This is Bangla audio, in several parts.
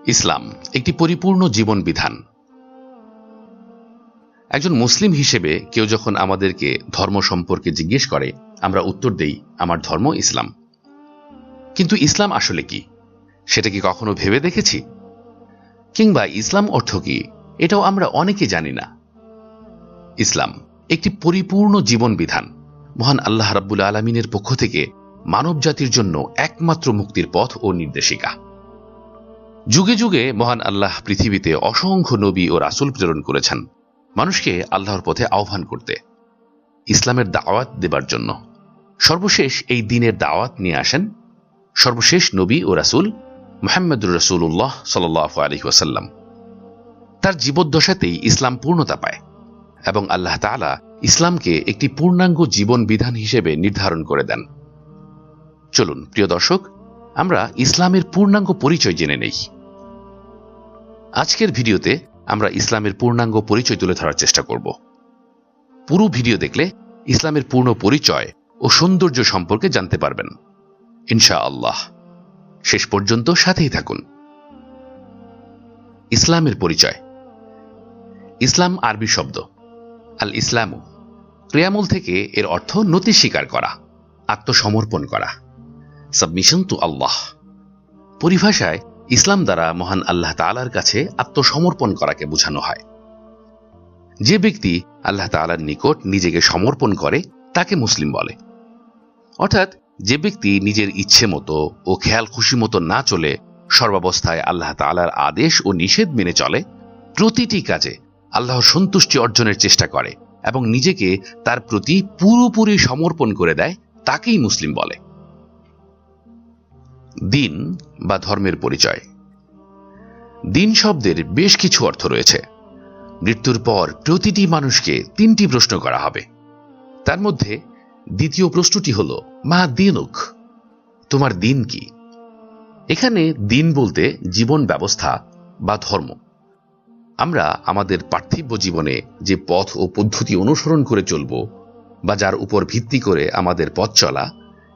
ইসলাম একটি পরিপূর্ণ জীবন বিধান। একজন মুসলিম হিসেবে কেউ যখন আমাদেরকে ধর্ম সম্পর্কে জিজ্ঞেস করে, আমরা উত্তর দেই, আমার ধর্ম ইসলাম। কিন্তু ইসলাম আসলে কি, সেটা কি কখনো ভেবে দেখেছি? কিংবা ইসলাম অর্থ কি, এটাও আমরা অনেকে জানি না। ইসলাম একটি পরিপূর্ণ জীবন বিধান, মহান আল্লাহ রাব্বুল আলামিনের পক্ষ থেকে মানব জাতির জন্য একমাত্র মুক্তির পথ ও নির্দেশিকা। যুগে যুগে মহান আল্লাহ পৃথিবীতে অসংখ্য নবী ও রাসূল প্রেরণ করেছেন মানুষকে আল্লাহর পথে আহ্বান করতে, ইসলামের দাওয়াত দেবার জন্য। সর্বশেষ এই দ্বীনের দাওয়াত নিয়ে আসেন সর্বশেষ নবী ও রাসূল মুহাম্মদুর রাসূলুল্লাহ সাল্লাল্লাহু আলাইহি ওয়াসাল্লাম। তার জীবদ্দশাতেই ইসলাম পূর্ণতা পায় এবং আল্লাহ তাআলা ইসলামকে একটি পূর্ণাঙ্গ জীবন বিধান হিসেবে নির্ধারণ করে দেন। চলুন প্রিয় দর্শক, আমরা ইসলামের পূর্ণাঙ্গ পরিচয় জেনে নেই। আজকের ভিডিওতে আমরা ইসলামের পূর্ণাঙ্গ পরিচয় তুলে ধরার চেষ্টা করব। পুরো ভিডিও দেখলে ইসলামের পূর্ণ পরিচয় ও সৌন্দর্য সম্পর্কে জানতে পারবেন ইনশাআল্লাহ। শেষ পর্যন্ত সাথেই থাকুন। ইসলামের পরিচয়। ইসলাম আরবি শব্দ আল ইসলামু, ক্রিয়ামূল থেকে এর অর্থ নতি স্বীকার করা, আত্মসমর্পণ করা, সাবমিশন টু আল্লাহ। পরিভাষায় ইসলাম দ্বারা মহান আল্লাহ তাআলার কাছে আত্মসমর্পণ করাকে বোঝানো হয়। যে ব্যক্তি আল্লাহ তাআলার নিকট নিজেকে সমর্পণ করে তাকে মুসলিম বলে। অর্থাৎ যে ব্যক্তি নিজের ইচ্ছে মতো ও খেয়াল খুশি মতো না চলে সর্বাবস্থায় আল্লাহ তাআলার আদেশ ও নিষেধ মেনে চলে, প্রতিটি কাজে আল্লাহর সন্তুষ্টি অর্জনের চেষ্টা করে এবং নিজেকে তার প্রতি পুরোপুরি সমর্পণ করে দেয়, তাকেই মুসলিম বলে। দ্বীন বা ধর্মের পরিচয়। দ্বীন শব্দের বেশ কিছু অর্থ রয়েছে। মৃত্যুর পর প্রতিটি মানুষকে তিনটি প্রশ্ন করা হবে। তার মধ্যে দ্বিতীয় প্রশ্নটি হল, মা দীনুক, তোমার দ্বীন কি? এখানে দ্বীন বলতে জীবন ব্যবস্থা বা ধর্ম। আমরা আমাদের পার্থিব জীবনে যে পথ ও পদ্ধতি অনুসরণ করে চলব বা যার উপর ভিত্তি করে আমাদের পথ চলা,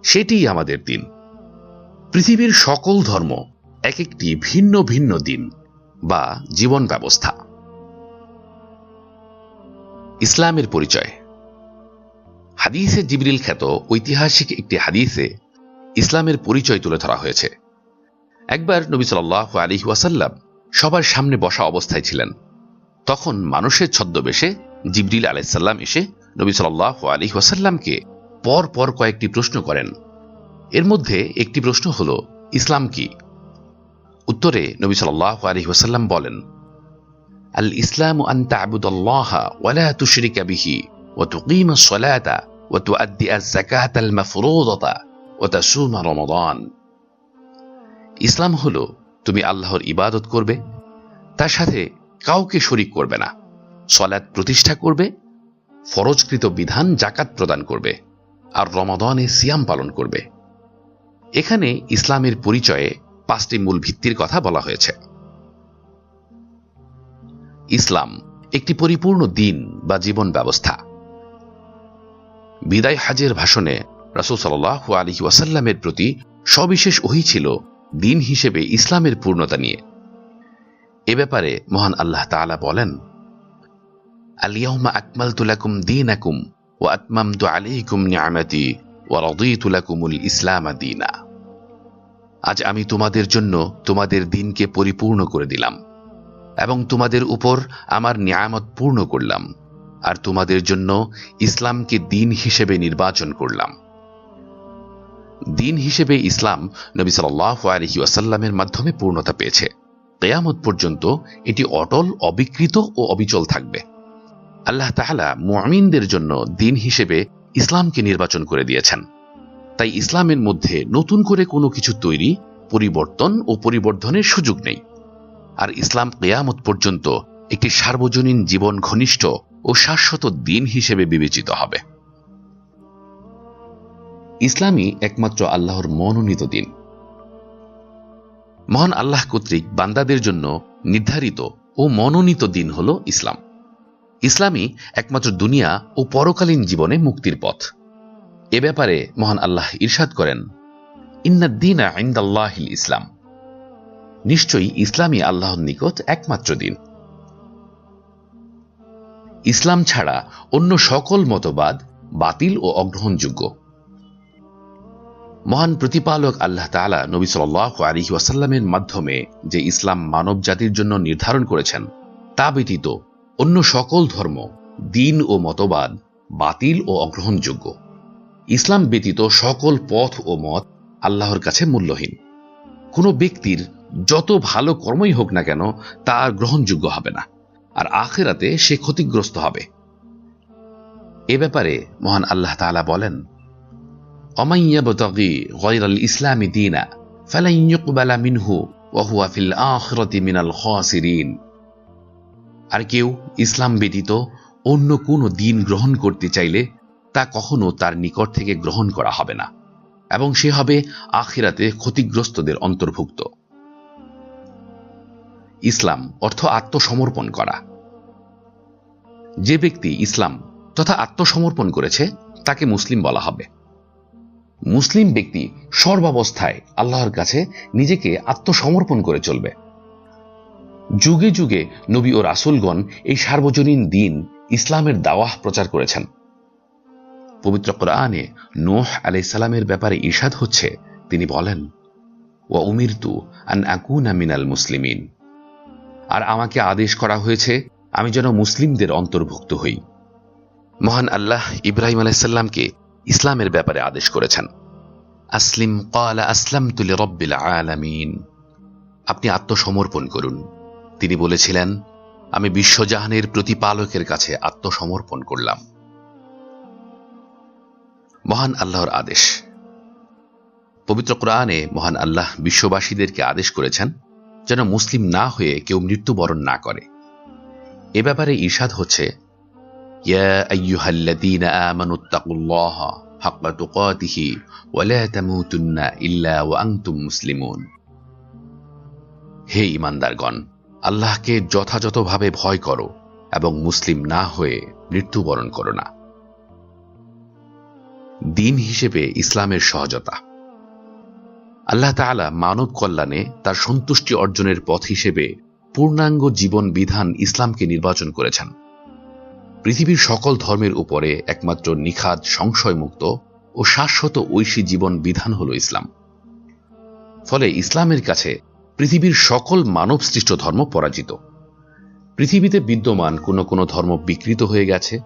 সেটিই আমাদের দ্বীন। পৃথিবীর সকল ধর্ম এক একটি ভিন্ন ভিন্ন দ্বীন বা জীবন ব্যবস্থা। ইসলামের পরিচয়। হাদিসে জিবরিল খ্যাত ঐতিহাসিক একটি হাদিসে ইসলামের পরিচয় তুলে ধরা হয়েছে। একবার নবী সাল্লাল্লাহু আলাইহি ওয়াসাল্লাম সবার সামনে বসা অবস্থায় ছিলেন। তখন মানুষের ছদ্মবেশে জিবরিল আলাইহিস সালাম এসে নবী সাল্লাল্লাহু আলাইহি ওয়াসাল্লামকে পর পর কয়েকটি প্রশ্ন করেন। এর মধ্যে একটি প্রশ্ন হল, ইসলাম কি? উত্তরে নবী সাল্লাল্লাহু আলাইহি ওয়াসাল্লাম বলেন, আল ইসলামু আন তা'বুদাল্লাহা ওয়া লা তুশরিকা বিহি ওয়া তুকিমাস সালাতা ওয়া তুআদ্দিয়াজ যাকাতাল মাফরুদাতা ওয়া তাসুমা রমাদান। ইসলাম হলো তুমি আল্লাহর ইবাদত করবে, তার সাথে কাউকে শরীক করবে না, সালাত প্রতিষ্ঠা করবে, ফরজকৃত বিধান যাকাত প্রদান করবে, আর রমাদানে সিয়াম পালন করবে। এখানে ইসলামের পরিচয়ে পাঁচটি মূল ভিত্তির কথা বলা হয়েছে। ইসলাম একটি পরিপূর্ণ দ্বীন বা জীবন ব্যবস্থা। বিদায় হাজের ভাষণে রাসূল সাল্লাল্লাহু আলাইহি ওয়াসাল্লামের প্রতি সবিশেষ ওহী ছিল দ্বীন হিসেবে ইসলামের পূর্ণতা নিয়ে। এ ব্যাপারে মহান আল্লাহ তাআলা বলেন, আল ইয়াউমা আকমালতু লাকুম দীনাকুম ওয়া আতমামতু আলাইকুম নি'মাতি ওয়া রাদিতু লাকুমুল ইসলাম দীনা। আজ আমি তোমাদের জন্য তোমাদের দ্বীনকে পরিপূর্ণ করে দিলাম এবং তোমাদের উপর আমার নিয়ামত পূর্ণ করলাম, আর তোমাদের জন্য ইসলামকে দ্বীন হিসেবে নির্বাচন করলাম। দ্বীন হিসেবে ইসলাম নবী সাল্লাল্লাহু আলাইহি ওয়াসাল্লামের মাধ্যমে পূর্ণতা পেয়েছে। কিয়ামত পর্যন্ত এটি অটল, অবিকৃত ও অবিচল থাকবে। আল্লাহ তাআলা মুমিনদের জন্য দ্বীন হিসেবে ইসলামকে নির্বাচন করে দিয়েছেন। তাই ইসলামের মধ্যে নতুন করে কোনো কিছু তৈরি, পরিবর্তন ও পরিবর্ধনের সুযোগ নেই। আর ইসলাম কিয়ামত পর্যন্ত একটি সার্বজনীন জীবন ঘনিষ্ঠ ও শাশ্বত দ্বীন হিসেবে বিবেচিত হবে। ইসলামই একমাত্র আল্লাহর মনোনীত দ্বীন। মহান আল্লাহ কর্তৃক বান্দাদের জন্য নির্ধারিত ও মনোনীত দ্বীন হল ইসলাম। ইসলামই একমাত্র দুনিয়া ও পরকালীন জীবনে মুক্তির পথ। এ ব্যাপারে মহান আল্লাহ ইরশাদ করেন, ইন্নাদ দীনা ইনদাল্লাহিল ইসলাম। নিশ্চয়ই ইসলামই আল্লাহর নিকট একমাত্র দিন। ইসলাম ছাড়া অন্য সকল মতবাদ বাতিল ও অগ্রহণযোগ্য। মহান প্রতিপালক আল্লাহ তাআলা নবী সাল্লাল্লাহু আলাইহি ওয়াসাল্লামের মাধ্যমে যে ইসলাম মানব জাতির জন্য নির্ধারণ করেছেন তা ব্যতীত অন্য সকল ধর্ম, দিন ও মতবাদ বাতিল ও অগ্রহণযোগ্য। ইসলাম ব্যতীত সকল পথ ও মত আল্লাহর কাছে মূল্যহীন। কোনো ব্যক্তির যত ভালো কর্মই হোক না কেন তা আর গ্রহণযোগ্য হবে না, আর আখিরাতে সে ক্ষতিগ্রস্ত হবে। এ ব্যাপারে মহান আল্লাহ তাআলা বলেন, ومن يبتغي غير الإسلام دينا فلن يقبل منه وهو في الآخرة من الخاسرين। আর কেউ ইসলাম ব্যতীত অন্য কোনো দিন গ্রহণ করতে চাইলে তা কখনো তার নিকট থেকে গ্রহণ করা হবে না, এবং সে হবে আখিরাতে ক্ষতিগ্রস্তদের অন্তর্ভুক্ত। ইসলাম অর্থ আত্মসমর্পণ করা। যে ব্যক্তি ইসলাম তথা আত্মসমর্পণ করেছে তাকে মুসলিম বলা হবে। মুসলিম ব্যক্তি সর্বাবস্থায় আল্লাহর কাছে নিজেকে আত্মসমর্পণ করে চলবে। যুগে যুগে নবী ও রাসূলগণ এই সার্বজনীন দিন ইসলামের দাওয়াহ প্রচার করেছেন। পবিত্র কোরআনে নূহ আলাইহিস সালামের ব্যাপারে ইরশাদ হচ্ছে, তিনি বলেন, ওয়া উমিরতু আন আকুনা মিনাল মুসলিমিন। আর আমাকে আদেশ করা হয়েছে আমি যেন মুসলিমদের অন্তর্ভুক্ত হই। মহান আল্লাহ ইব্রাহিম আলাইহিস সালামকে ইসলামের ব্যাপারে আদেশ করেছেন, আসলিম ক্বালা আসলামতু লিরাব্বিল আলামিন। আপনি আত্মসমর্পণ করুন। তিনি বলেছিলেন, আমি বিশ্বজাহানের প্রতিপালকের কাছে আত্মসমর্পণ করলাম। মহান আল্লাহর আদেশ। পবিত্র কোরআনে মহান আল্লাহ বিশ্ববাসীদেরকে আদেশ করেছেন যেন মুসলিম না হয়ে কেউ মৃত্যুবরণ না করে। এ ব্যাপারে ইরশাদ হচ্ছে, ইয়া আইয়ুহাল্লাযীনা আমানুত্তাকুল্লাহা হাক্কা তুকাতিহি ওয়া লা তামুতুন্না ইল্লা ওয়া আনতুম মুসলিমুন। হে ঈমানদারগণ, আল্লাহকে যথাযথভাবে ভয় করো এবং মুসলিম না হয়ে মৃত্যুবরণ করো না। দিন হিসেবে ইসলামের সহজতা। আল্লাহ তাআলা মানব কল্যাণে তার সন্তুষ্টি অর্জনের পথ হিসেবে পূর্ণাঙ্গ জীবন বিধান ইসলামকে নির্বাচন করেছেন। পৃথিবীর সকল ধর্মের উপরে একমাত্র নিখাদ, সংশয়মুক্ত ও শাশ্বত ঐশী জীবন বিধান হল ইসলাম। ফলে ইসলামের কাছে পৃথিবীর সকল মানব সৃষ্ট ধর্ম পরাজিত। পৃথিবীতে বিদ্যমান কোনো কোনো ধর্ম বিকৃত হয়ে গেছে,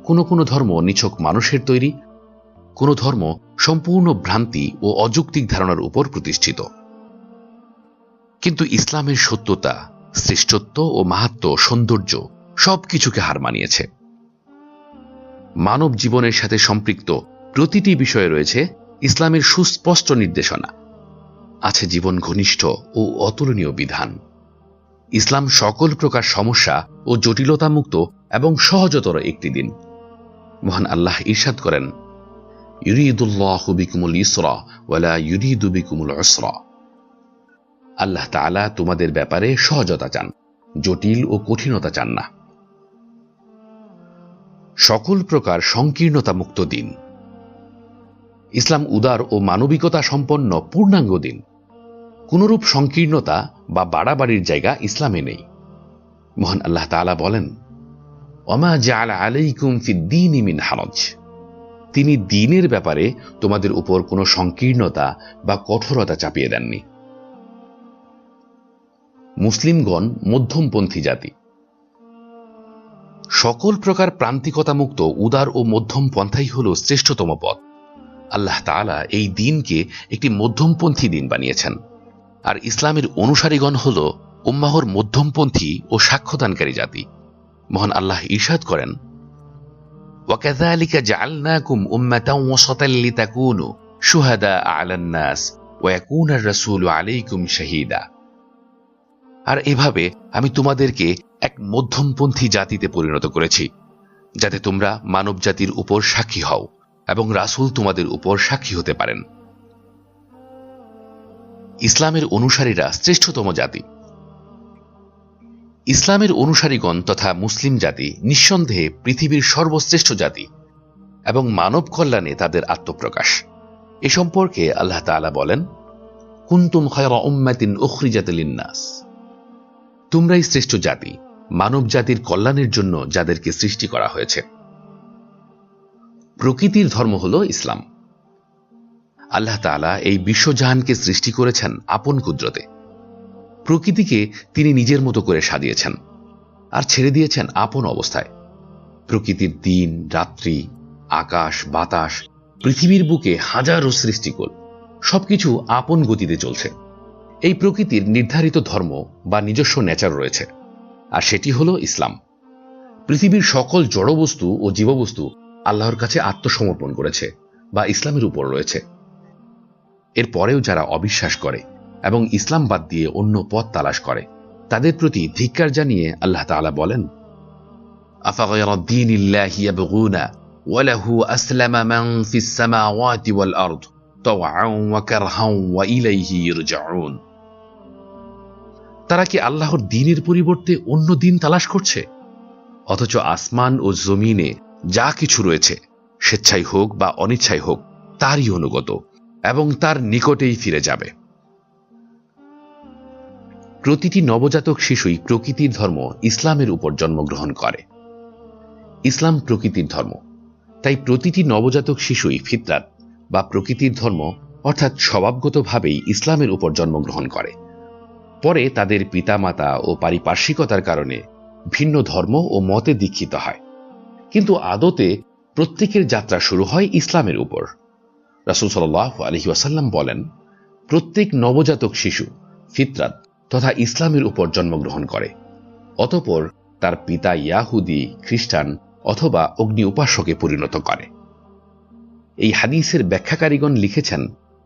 কোনো কোনো ধর্ম নিছক মানুষের তৈরি, কোনো ধর্ম সম্পূর্ণ ভ্রান্তি ও অযৌক্তিক ধারণার উপর প্রতিষ্ঠিত। কিন্তু ইসলামের সত্যতা, শ্রেষ্ঠত্ব ও মাহাত্ম্য, সৌন্দর্য সবকিছুকে হার মানিয়েছে। মানব জীবনের সাথে সম্পৃক্ত প্রতিটি বিষয়ে রয়েছে ইসলামের সুস্পষ্ট নির্দেশনা, আছে জীবন ঘনিষ্ঠ ও অতুলনীয় বিধান। ইসলাম সকল প্রকার সমস্যা ও জটিলতা মুক্ত এবং সহজতর একটি দিন। মহান আল্লাহ ইরশাদ করেন, ইউরিদুল্লাহু বিকুমুল ইসরা ওয়া লা ইউরিদু বিকুমুল উসরা। আল্লাহ তাআলা তোমাদের ব্যাপারে সহজতা চান, জটিল ও কঠিনতা চান না। সকল প্রকার সংকীর্ণতা মুক্ত দিন। ইসলাম উদার ও মানবিকতা সম্পন্ন পূর্ণাঙ্গ দিন। কোনরূপ সংকীর্ণতা বা বাড়াবাড়ির জায়গা ইসলামে নেই। মহান আল্লাহ তাআলা বলেন, ওয়ামা জাআলা আলাইকুম ফিদ-দীনি মিন হারাজ। তিনি দ্বীনের ব্যাপারে তোমাদের উপর কোনো সংকীর্ণতা বা কঠোরতা চাপিয়ে দেননি। মুসলিমগণ মধ্যমপন্থী জাতি। সকল প্রকার প্রান্তিকতা মুক্ত উদার ও মধ্যম পন্থাই হল শ্রেষ্ঠতম পথ। আল্লাহ তাআলা এই দিনকে একটি মধ্যমপন্থী দিন বানিয়েছেন, আর ইসলামের অনুসারীগণ হল উম্মাহর মধ্যমপন্থী ও সাক্ষ্যদানকারী জাতি। মহান আল্লাহ ইরশাদ করেন, ওয়াকাযালিকা জাআলনাকুম উম্মাতান ওয়াসাতান লিতাকুনু শুহাদা আলান নাস ওয়া ইয়াকুনার রাসূলু আলাইকুম শাহীদা। আর এভাবে আমি তোমাদেরকে এক মধ্যমপন্থী জাতিতে পরিণত করেছি, যাতে তোমরা মানব জাতির উপর সাক্ষী হও এবং রাসূল তোমাদের উপর সাক্ষী হতে পারেন। ইসলামের অনুসারীরা শ্রেষ্ঠতম জাতি। ইসলামের অনুসারীগণ তথা মুসলিম জাতি নিঃসন্দেহে পৃথিবীর সর্বশ্রেষ্ঠ জাতি এবং মানব কল্যাণে তাদের আত্মপ্রকাশ। এ সম্পর্কে আল্লাহ তাআলা বলেন, কুনতুম খায়রা উম্মাতিন উখরিজাত লিন-নাস, তোমরাই শ্রেষ্ঠ জাতি, মানব জাতির কল্যাণের জন্য যাদেরকে সৃষ্টি করা হয়েছে। প্রকৃতির ধর্ম হল ইসলাম। আল্লাহ তাআলা এই বিশ্বজাহানকে সৃষ্টি করেছেন আপন কুদরতে। প্রকৃতিকে তিনি নিজের মতো করে সাজিয়েছেন আর ছেড়ে দিয়েছেন আপন অবস্থায়। প্রকৃতির দিন রাত্রি, আকাশ বাতাস, পৃথিবীর বুকে হাজারো সৃষ্টিকোল সবকিছু আপন গতিতে চলছে। এই প্রকৃতির নির্ধারিত ধর্ম বা নিজস্ব নেচার রয়েছে, আর সেটি হল ইসলাম। পৃথিবীর সকল জড়বস্তু ও জীববস্তু আল্লাহর কাছে আত্মসমর্পণ করেছে বা ইসলামের উপর রয়েছে। এরপরেও যারা অবিশ্বাস করে এবং ইসলাম বাদ দিয়ে অন্য পথ তালাশ করে, তাদের প্রতি ধিক্কার জানিয়ে আল্লাহ তাআলা বলেন, আফাগায়রা দীনিল্লাহি ইয়াবগুনা ওয়া লাহু আসলামা মান ফিস সামাওয়াতি ওয়াল আরদ তাওআন ওয়া কারহান ওয়া ইলাইহি ইরজাউন। তারা কি আল্লাহর দ্বীনের পরিবর্তে অন্য দ্বীন তালাশ করছে, অথচ আসমান ও জমিনে যা কিছু রয়েছে স্বেচ্ছায় হোক বা অনিচ্ছায় হোক তারই অনুগত এবং তার নিকটেই ফিরে যাবে। প্রতিটি নবজাতক শিশুই প্রকৃতির ধর্ম ইসলামের উপর জন্মগ্রহণ করে। ইসলাম প্রকৃতির ধর্ম, তাই প্রতিটি নবজাতক শিশুই ফিতরাত বা প্রকৃতির ধর্ম অর্থাৎ স্বভাবগতভাবেই ইসলামের উপর জন্মগ্রহণ করে। পরে তাদের পিতামাতা ও পারিপার্শ্বিকতার কারণে ভিন্ন ধর্ম ও মতে দীক্ষিত হয়, কিন্তু আদতে প্রত্যেকের যাত্রা শুরু হয় ইসলামের উপর। রাসূল সাল্লাল্লাহু আলাইহি ওয়াসাল্লাম বলেন, প্রত্যেক নবজাতক শিশু ফিতরাত তথা ইসলামের উপর জন্মগ্রহণ করে, অতঃপর তার পিতা ইয়াহুদি, খ্রিস্টান অথবা অগ্নি উপাসকে পরিণত করে। এই হাদিসের ব্যাখ্যাকারীগণ লিখেছেন,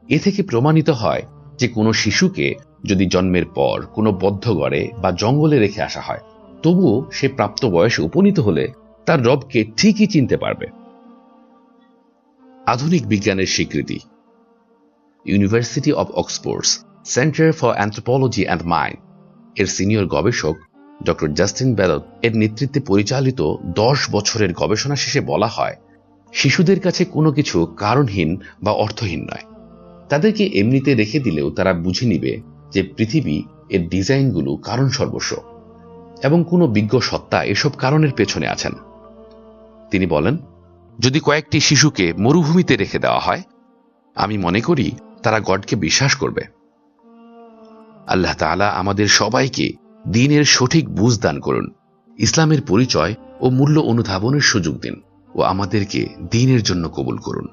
এ থেকে প্রমাণিত হয় যে কোনো শিশুকে যদি জন্মের পর কোনো বদ্ধঘরে বা জঙ্গলে রেখে আসা হয়, তবুও সে প্রাপ্ত বয়সে উপনীত হলে তার রবকে ঠিকই চিনতে পারবে। আধুনিক বিজ্ঞানের স্বীকৃতি। University of Oxford's centre for anthropology and mind এর সিনিয়র গবেষক ডক্টর জাস্টিন বেলট এর নেতৃত্বে পরিচালিত 10 বছরের গবেষণা শেষে বলা হয়, শিশুদের কাছে কোনো কিছু কারণহীন বা অর্থহীন নয়। তাদেরকে এমনিতে রেখে দিলেও তারা বুঝে নিবে যে পৃথিবী এর ডিজাইনগুলো কারণ সর্বস্ব এবং কোনো বিজ্ঞ সত্তা এসব কারণের পেছনে আছেন। তিনি বলেন, যদি কয়েকটি শিশুকে মরুভূমিতে রেখে দেওয়া হয়, আমি মনে করি তারা গডকে বিশ্বাস করবে। আল্লাহ তাআলা আমাদের সবাইকে দ্বীনের সঠিক বুঝ দান করুন, ইসলামের পরিচয় ও মূল্য অনুধাবনের সুযোগ দিন ও আমাদেরকে দ্বীনের জন্য কবুল করুন।